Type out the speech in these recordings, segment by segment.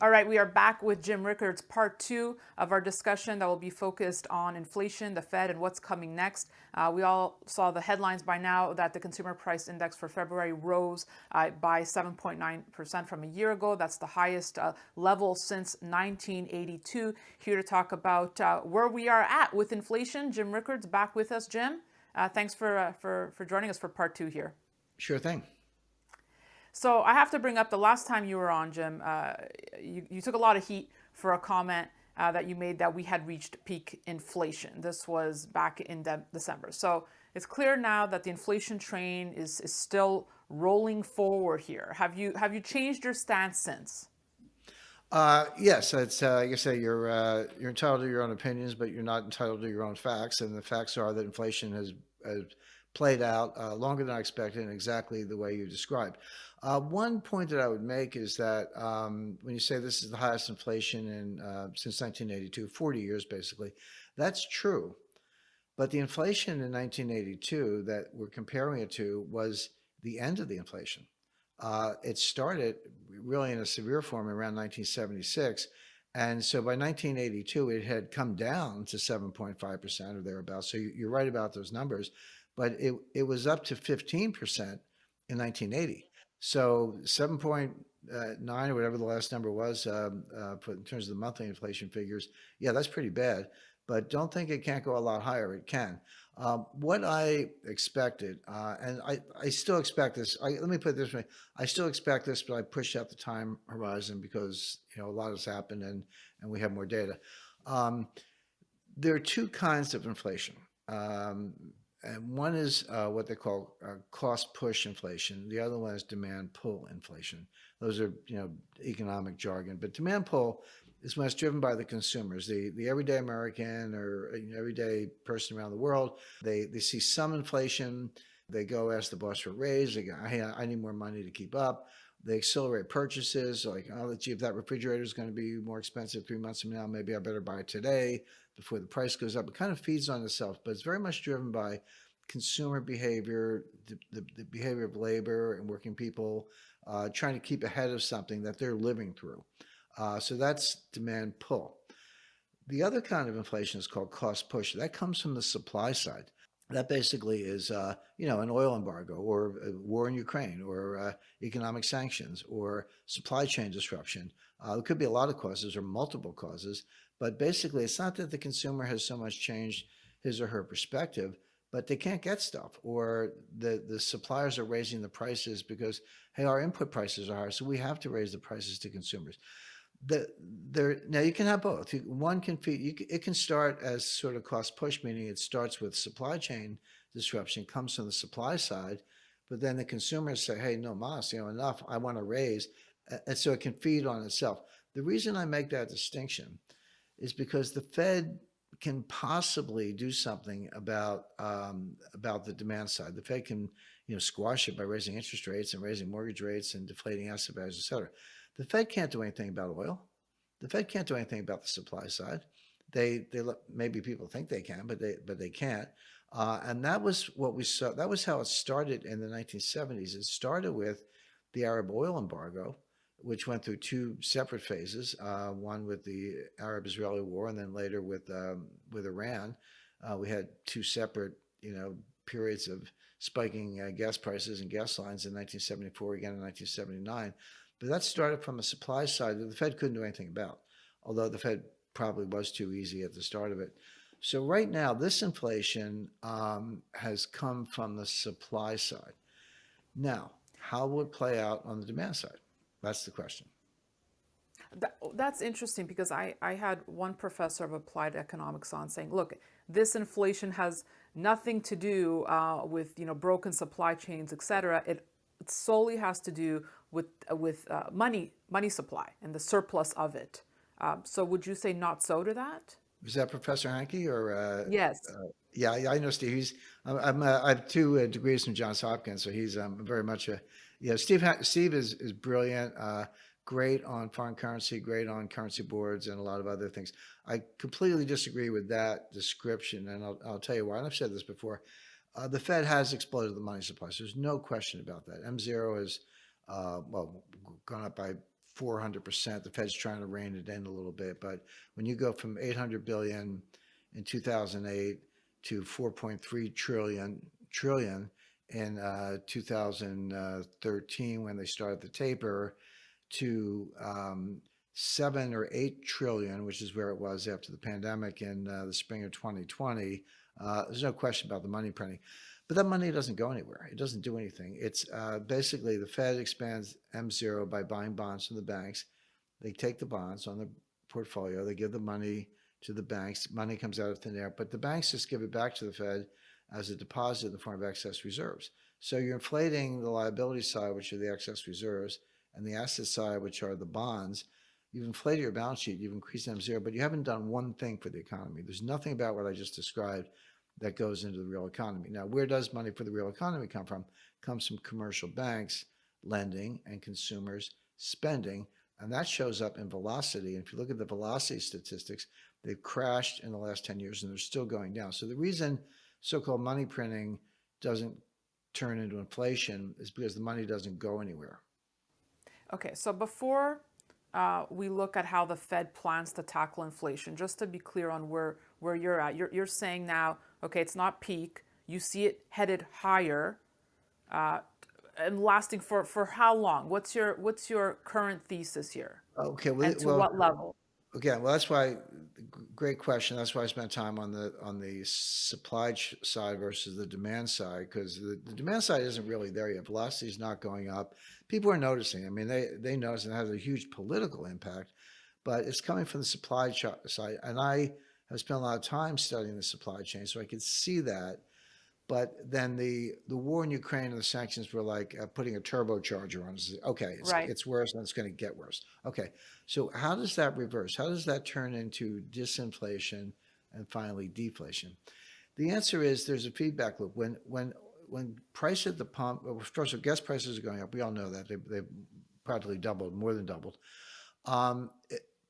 All right, we are back with Jim Rickards, part two of our discussion that will be focused on inflation, the Fed, and what's coming next. We all saw the headlines by now that the consumer price index for February rose by 7.9% from a year ago. That's the highest level since 1982. Here to talk about where we are at with inflation, Jim Rickards back with us. Jim, thanks for joining us for part two here. Sure thing. So I have to bring up the last time you were on, Jim. You took a lot of heat for a comment that you made that we had reached peak inflation. This was back in December. So it's clear now that the inflation train is still rolling forward here. Have you changed your stance since? Yes, it's like I say, you're entitled to your own opinions, but you're not entitled to your own facts. And the facts are that inflation has played out longer than I expected, and exactly the way you described. One point that I would make is that when you say this is the highest inflation in since 1982, 40 years basically, that's true. But the inflation in 1982 that we're comparing it to was the end of the inflation. It started really in a severe form around 1976. And so by 1982, it had come down to 7.5% or thereabouts. So you're right about those numbers, but it was up to 15% in 1980. So 7.9 or whatever the last number was, put in terms of the monthly inflation figures, yeah, that's pretty bad. But don't think it can't go a lot higher. It can. What I expected, and I still expect this. Let me put it this way: I still expect this, but I pushed out the time horizon because a lot has happened and we have more data. Um, there are two kinds of inflation. And one is what they call cost push inflation. The other one is demand pull inflation. Those are economic jargon. But demand pull is when it's driven by the consumers, the everyday American or everyday person around the world. They see some inflation. They go ask the boss for a raise. They go, hey, I need more money to keep up. They accelerate purchases. Like, oh, gee, if that refrigerator is going to be more expensive 3 months from now, maybe I better buy it today before the price goes up. It kind of feeds on itself, but it's very much driven by consumer behavior, the behavior of labor and working people, trying to keep ahead of something that they're living through. So that's demand pull. The other kind of inflation is called cost push. That comes from the supply side. That basically is, an oil embargo or a war in Ukraine or economic sanctions or supply chain disruption. It could be a lot of causes or multiple causes, but basically it's not that the consumer has so much changed his or her perspective, but they can't get stuff or the suppliers are raising the prices because, hey, our input prices are higher, so we have to raise the prices to consumers. Now you can have both. One can feed. It can start as sort of cost push, meaning it starts with supply chain disruption, comes from the supply side, but then the consumers say, "Hey, no mas, enough. I want to raise," and so it can feed on itself. The reason I make that distinction is because the Fed can possibly do something about the demand side. The Fed can squash it by raising interest rates and raising mortgage rates and deflating asset values, et cetera. The Fed can't do anything about oil. The Fed can't do anything about the supply side. They maybe people think they can, but they can't. And that was what we saw. That was how it started in the 1970s. It started with the Arab oil embargo, which went through two separate phases. One with the Arab-Israeli war, and then later with Iran. We had two separate periods of spiking gas prices and gas lines in 1974, again in 1979. But that started from a supply side that the Fed couldn't do anything about, although the Fed probably was too easy at the start of it. So right now, this inflation has come from the supply side. Now, how will it play out on the demand side? That's the question. That's interesting because I had one professor of applied economics on saying, look, this inflation has nothing to do with broken supply chains, et cetera. It solely has to do with money supply and the surplus of it. So would you say not so to that? Was that Professor Hankey or? Yes. Yeah, I know Steve. I have two degrees from Johns Hopkins, so he's very much a yeah. Steve is brilliant, great on foreign currency, great on currency boards, and a lot of other things. I completely disagree with that description, and I'll tell you why. And I've said this before. The Fed has exploded the money supply. So there's no question about that. M0 has, well, gone up by 400%. The Fed's trying to rein it in a little bit, but when you go from 800 billion in 2008 to 4.3 trillion in 2013 when they started the taper to 7 or 8 trillion, which is where it was after the pandemic in the spring of 2020. There's no question about the money printing. But that money doesn't go anywhere. It doesn't do anything. It's basically the Fed expands M0 by buying bonds from the banks. They take the bonds on the portfolio. They give the money to the banks. Money comes out of thin air, but the banks just give it back to the Fed as a deposit in the form of excess reserves. So you're inflating the liability side, which are the excess reserves, and the asset side, which are the bonds. You've inflated your balance sheet. You've increased M0, but you haven't done one thing for the economy. There's nothing about what I just described that goes into the real economy. Now, where does money for the real economy come from? It comes from commercial banks lending and consumers spending, and that shows up in velocity. And if you look at the velocity statistics, they've crashed in the last 10 years and they're still going down. So the reason so-called money printing doesn't turn into inflation is because the money doesn't go anywhere. Okay, so before we look at how the Fed plans to tackle inflation, just to be clear on where you're at, you're saying now, okay, it's not peak. You see it headed higher, and lasting for how long? What's your current thesis here? Okay, And to what level? again, well, that's why, great question. That's why I spent time on the supply side versus the demand side, because the demand side isn't really there yet. Velocity is not going up. People are noticing. I mean, they notice, and it has a huge political impact, but it's coming from the supply side. And I have spent a lot of time studying the supply chain, so I could see that. But then the war in Ukraine and the sanctions were like putting a turbocharger on it. Okay, Right. it's worse and it's going to get worse. Okay, so how does that reverse? How does that turn into disinflation and finally deflation? The answer is there's a feedback loop. When price at the pump, well, first of all, gas prices are going up. We all know that they've practically doubled, more than doubled.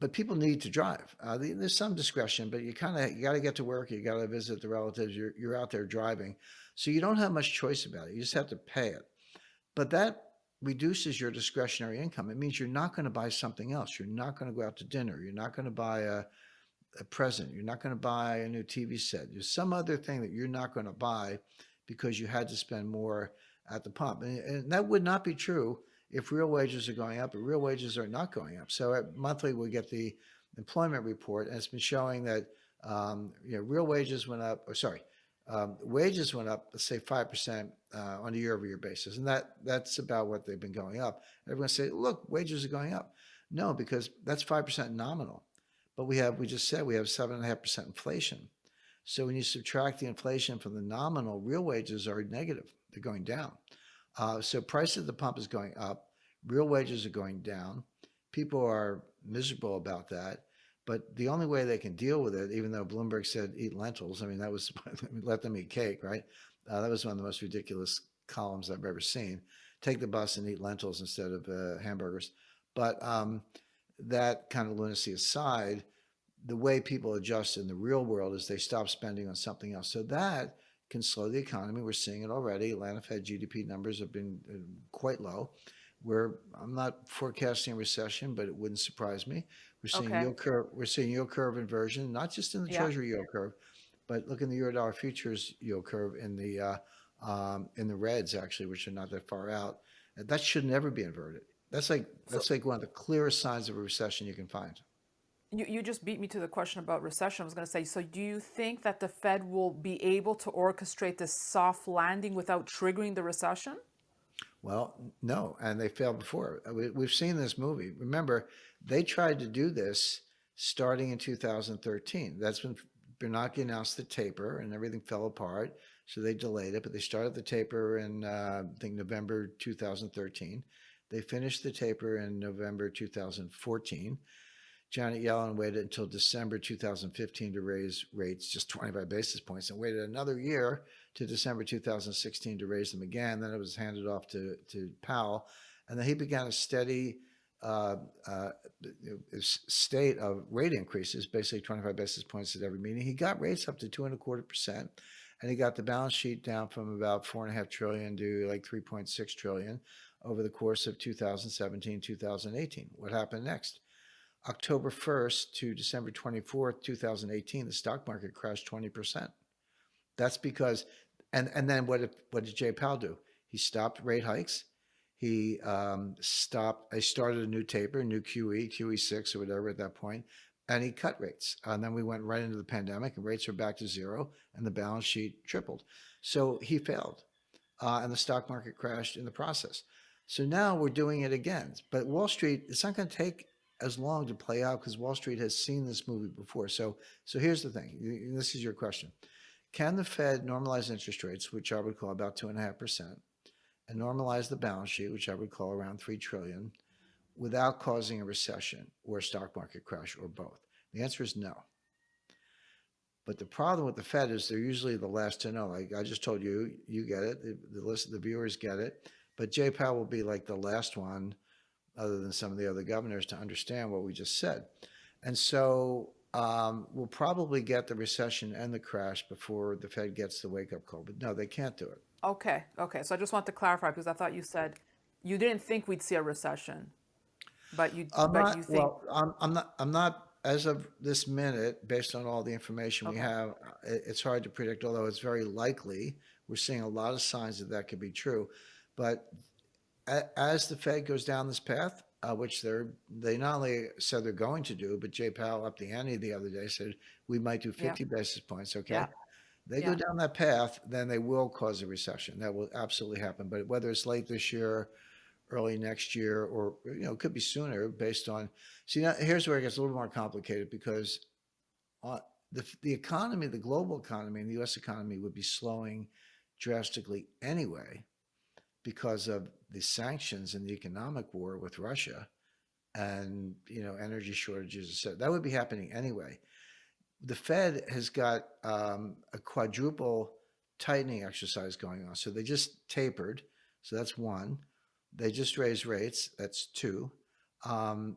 But people need to drive. There's some discretion, but you got to get to work. You got to visit the relatives. You're out there driving, so you don't have much choice about it. You just have to pay it. But that reduces your discretionary income. It means you're not going to buy something else. You're not going to go out to dinner. You're not going to buy a present. You're not going to buy a new TV set. There's some other thing that you're not going to buy because you had to spend more at the pump. And that would not be true if real wages are going up, but real wages are not going up. So monthly we get the employment report, and it's been showing that real wages went up, wages went up, let's say 5% on a year-over-year basis, and that's about what they've been going up. Everyone say, look, wages are going up. No, because that's 5% nominal, but we just said we have 7.5% inflation. So when you subtract the inflation from the nominal, real wages are negative. They're going down. So price at the pump is going up. Real wages are going down. People are miserable about that. But the only way they can deal with it, even though Bloomberg said eat lentils, I mean, that was let them eat cake, right? That was one of the most ridiculous columns I've ever seen. Take the bus and eat lentils instead of hamburgers. But that kind of lunacy aside, the way people adjust in the real world is they stop spending on something else. So that can slow the economy. We're seeing it already. Atlanta Fed GDP numbers have been quite low. I'm not forecasting a recession, but it wouldn't surprise me. We're seeing Okay. yield curve. We're seeing yield curve inversion, not just in the Yeah. Treasury yield curve, but look in the Eurodollar futures yield curve in the reds actually, which are not that far out. That should never be inverted. That's like one of the clearest signs of a recession you can find. You just beat me to the question about recession. I was going to say, so do you think that the Fed will be able to orchestrate this soft landing without triggering the recession? Well, no, and they failed before. We've seen this movie. Remember, they tried to do this starting in 2013. That's when Bernanke announced the taper and everything fell apart. So they delayed it, but they started the taper in, I think, November 2013. They finished the taper in November 2014. Janet Yellen waited until December 2015 to raise rates just 25 basis points and waited another year to December 2016 to raise them again. Then it was handed off to Powell. And then he began a steady state of rate increases, basically 25 basis points at every meeting. He got rates up to 2.25%. and he got the balance sheet down from about 4.5 trillion to like 3.6 trillion over the course of 2017, 2018. What happened next? October 1st to December 24th, 2018, the stock market crashed 20%. That's because, and then what did Jay Powell do? He stopped rate hikes. He stopped. I started a new taper, new QE6 or whatever at that point, and he cut rates. And then we went right into the pandemic, and rates are back to zero, and the balance sheet tripled. So he failed, and the stock market crashed in the process. So now we're doing it again. But Wall Street, it's not going to take as long to play out because Wall Street has seen this movie before. So here's the thing. This is your question. Can the Fed normalize interest rates, which I would call about 2.5%, and normalize the balance sheet, which I would call around 3 trillion, without causing a recession or a stock market crash or both? The answer is no. But the problem with the Fed is they're usually the last to know. Like I just told you, you get it. The viewers get it. But Jay Powell will be like the last one, other than some of the other governors, to understand what we just said. And so we'll probably get the recession and the crash before the Fed gets the wake-up call. But no, they can't do it. Okay, okay. So I just want to clarify because I thought you said you didn't think we'd see a recession, but you think Well, I'm not as of this minute, based on all the information we okay. have. It's hard to predict, although it's very likely. We're seeing a lot of signs that that could be true. But as the Fed goes down this path, which they not only said they're going to do, but Jay Powell upped the ante the other day, said we might do Yeah, 50 basis points. Okay, yeah, they go yeah. down that path, then they will cause a recession. That will absolutely happen. But whether it's late this year, early next year, or it could be sooner, based on. See, now here's where it gets a little more complicated because the economy, the global economy, and the U.S. economy would be slowing drastically anyway because of the sanctions and the economic war with Russia and energy shortages, etc. That would be happening anyway. The Fed has got a quadruple tightening exercise going on. So they just tapered. So that's one. They just raised rates. That's two.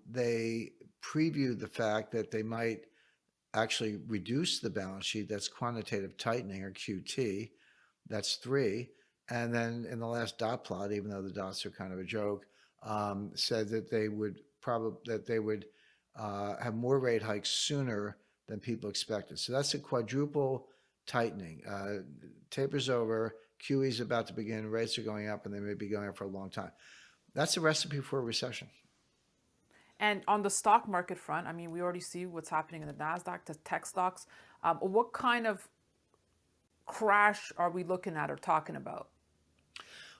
They previewed the fact that they might actually reduce the balance sheet. That's quantitative tightening, or QT. That's three. And then in the last dot plot, even though the dots are kind of a joke, said that they would have more rate hikes sooner than people expected. So that's a quadruple tightening. Taper's over, QE is about to begin, rates are going up, and they may be going up for a long time. That's a recipe for a recession. And on the stock market front, I mean, we already see what's happening in the NASDAQ, the tech stocks. What kind of crash are we looking at or talking about?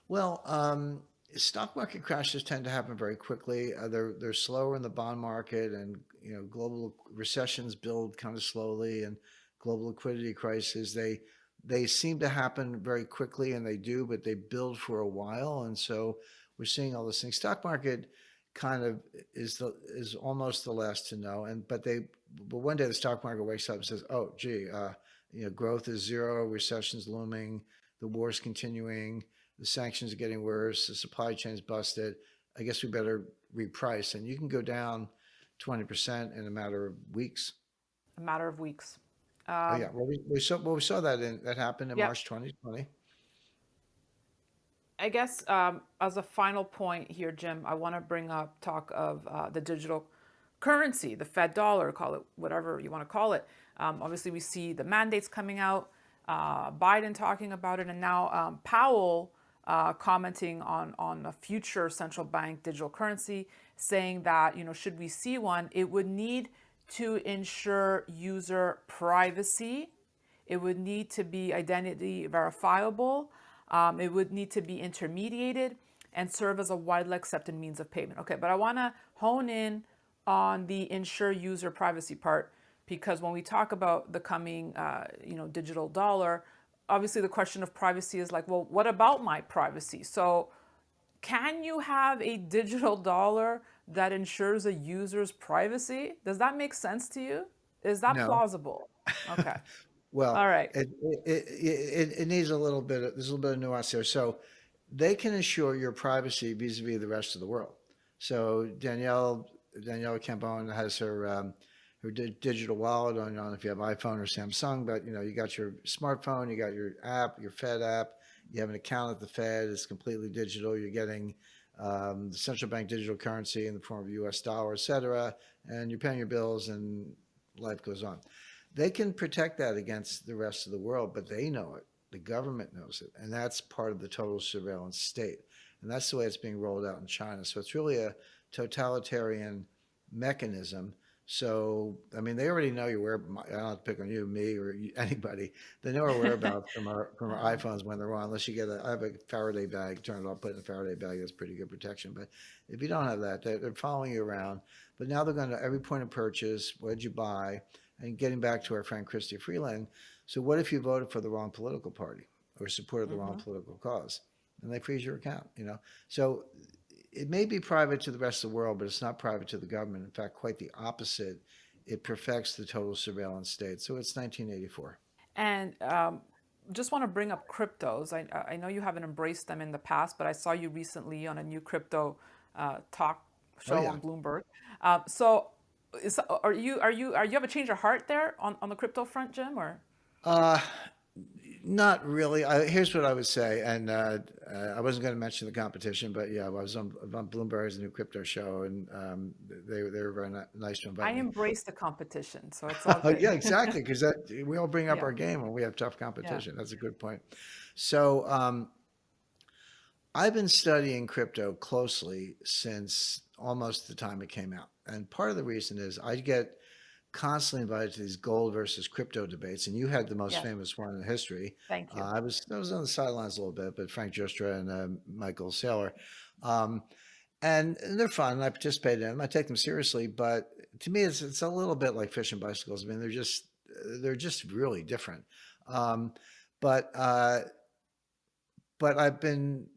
Well, stock market crashes tend to happen very quickly. They're slower in the bond market, and global recessions build kind of slowly, and global liquidity crises they seem to happen very quickly, and they do, but they build for a while, and so we're seeing all those things. Stock market kind of is almost the last to know, but one day the stock market wakes up and says, "Oh, gee, growth is zero, recession's looming, the war's continuing." The sanctions are getting worse. The supply chain's busted. I guess we better reprice. And you can go down 20% in a matter of weeks. A matter of weeks. Oh yeah. Well, we saw that happened in Yeah. March 2020. I guess as a final point here, Jim, I want to bring up talk of the digital currency, the Fed dollar, call it whatever you want to call it. Obviously, we see the mandates coming out, Biden talking about it, and now Powell commenting on a future central bank digital currency, saying that should we see one, it would need to ensure user privacy. It would need to be identity verifiable. It would need to be intermediated and serve as a widely accepted means of payment. Okay, but I want to hone in on the ensure user privacy part, because when we talk about the coming, digital dollar, obviously the question of privacy is like, well, what about my privacy? So can you have a digital dollar that ensures a user's privacy? Does that make sense to you? Is that No. plausible? Okay. Well, All right. it needs a little bit there's a little bit of nuance there. So they can ensure your privacy vis-a-vis the rest of the world. So Daniela Cambone has her or digital wallet on, I don't know if you have iPhone or Samsung, but you got your smartphone, you got your app, your Fed app, you have an account at the Fed, it's completely digital. You're getting the central bank digital currency in the form of US dollar, et cetera, and you're paying your bills and life goes on. They can protect that against the rest of the world, but they know it. The government knows it. And that's part of the total surveillance state. And that's the way it's being rolled out in China. So it's really a totalitarian mechanism. So, I mean, they already know your whereabouts. I don't have to pick on you, me, or anybody. They know our whereabouts from our iPhones when they're on. Unless you get I have a Faraday bag, turn it off, put it in a Faraday bag. That's pretty good protection. But if you don't have that, they're following you around. But now they're going to every point of purchase. What did you buy? And getting back to our friend Christy Freeland. So, what if you voted for the wrong political party or supported the wrong political cause? And they freeze your account. So it may be private to the rest of the world, but it's not private to the government. In fact, quite the opposite. It perfects the total surveillance state. So it's 1984. And just want to bring up cryptos. I know you haven't embraced them in the past, but I saw you recently on a new crypto talk show Yeah. on Bloomberg. So, are you have a change of heart there on the crypto front, Jim? Or Uh, Not really. Here's what I would say, and I wasn't going to mention the competition, but yeah, I was on Bloomberg's new crypto show, and they were very nice to I invite me. embrace the competition, so it's all Yeah, good. exactly, because we all bring up Yeah, our game when we have tough yeah. competition. That's a good point. So I've been studying crypto closely since almost the time it came out, and part of the reason is I get constantly invited to these gold versus crypto debates, and you had the most Yes. famous one in history. Thank you. I was on the sidelines a little bit, but Frank Joustra and Michael Saylor, um, and they're fun. I participated in them. I take them seriously, but to me, it's a little bit like fish and bicycles. I mean, they're just really different. Um, but uh, but I've been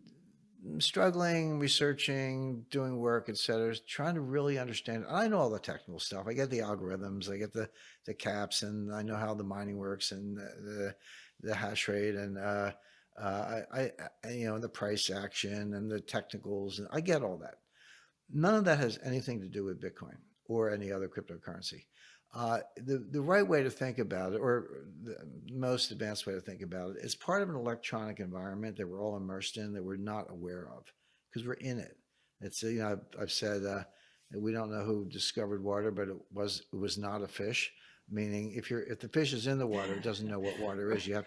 struggling, researching, doing work, et cetera, trying to really understand. I know all the technical stuff. I get the algorithms, I get the caps, and I know how the mining works and the hash rate, and the price action and the technicals, and I get all that. None of that has anything to do with Bitcoin or any other cryptocurrency. The right way to think about it, or the most advanced way to think about it, is part of an electronic environment that we're all immersed in that we're not aware of because we're in it. It's I've said we don't know who discovered water, but it was not a fish. Meaning, if the fish is in the water, it doesn't know what water is. You have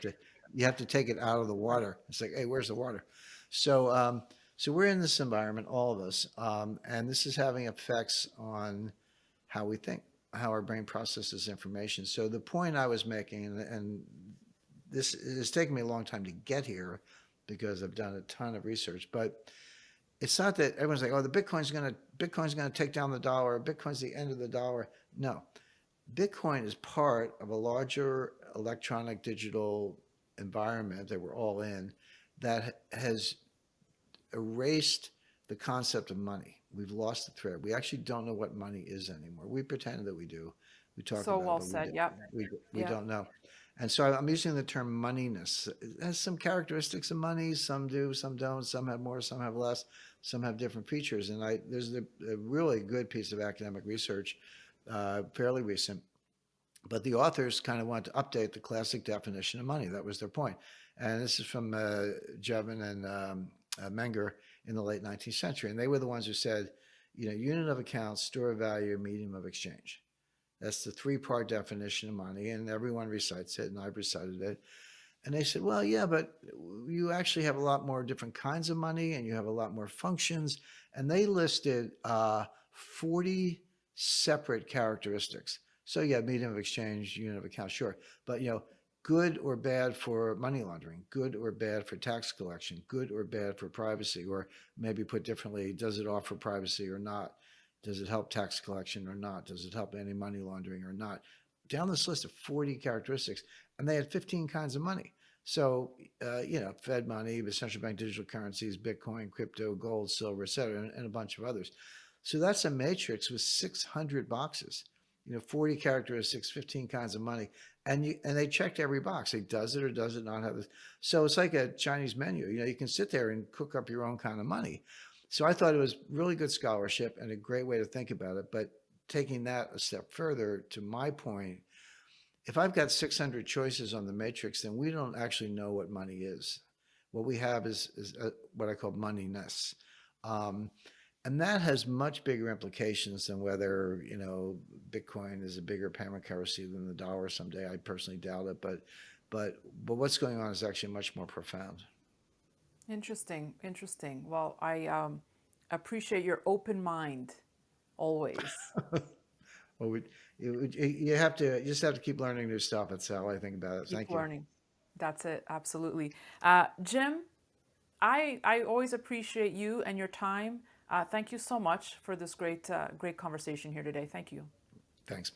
to take it out of the Right. water. It's like, hey, where's the water? So we're in this environment, all of us, and this is having effects on how we think, how our brain processes information. So the point I was making, and this has taken me a long time to get here because I've done a ton of research, but it's not that everyone's like, oh, the Bitcoin's gonna take down the dollar. Bitcoin's the end of the dollar. No, Bitcoin is part of a larger electronic digital environment that we're all in that has erased the concept of money. We've lost the thread. We actually don't know what money is anymore. We pretend that we do. We talk So about it, well but said. Yep. we Yep. don't know. And so I'm using the term moneyness. It has some characteristics of money. Some do, some don't. Some have more, some have less. Some have different features. And there's a really good piece of academic research, fairly recent, but the authors kind of want to update the classic definition of money. That was their point. And this is from Jevon and Menger in the late 19th century. And they were the ones who said, unit of account, store of value, medium of exchange. That's the three-part definition of money. And everyone recites it, and I've recited it. And they said, well, yeah, but you actually have a lot more different kinds of money, and you have a lot more functions. And they listed 40 separate characteristics. So yeah, medium of exchange, unit of account, sure. But good or bad for money laundering, good or bad for tax collection, good or bad for privacy, or maybe put differently, does it offer privacy or not? Does it help tax collection or not? Does it help any money laundering or not? Down this list of 40 characteristics, and they had 15 kinds of money. So, Fed money, the central bank digital currencies, Bitcoin, crypto, gold, silver, et cetera, and a bunch of others. So that's a matrix with 600 boxes, 40 characteristics, 15 kinds of money. And they checked every box. Like, does it or does it not have this? So it's like a Chinese menu. You can sit there and cook up your own kind of money. So I thought it was really good scholarship and a great way to think about it. But taking that a step further, to my point, if I've got 600 choices on the matrix, then we don't actually know what money is. What we have is what I call moneyness. Um, and that has much bigger implications than whether, Bitcoin is a bigger payment currency than the dollar someday. I personally doubt it, but what's going on is actually much more profound. Interesting, interesting. Well, I appreciate your open mind always. Well, you just have to keep learning new stuff. That's how I think about it. Keep Thank you. learning. That's it, absolutely. Jim, I always appreciate you and your time. Thank you so much for this great conversation here today. Thank you. Thanks.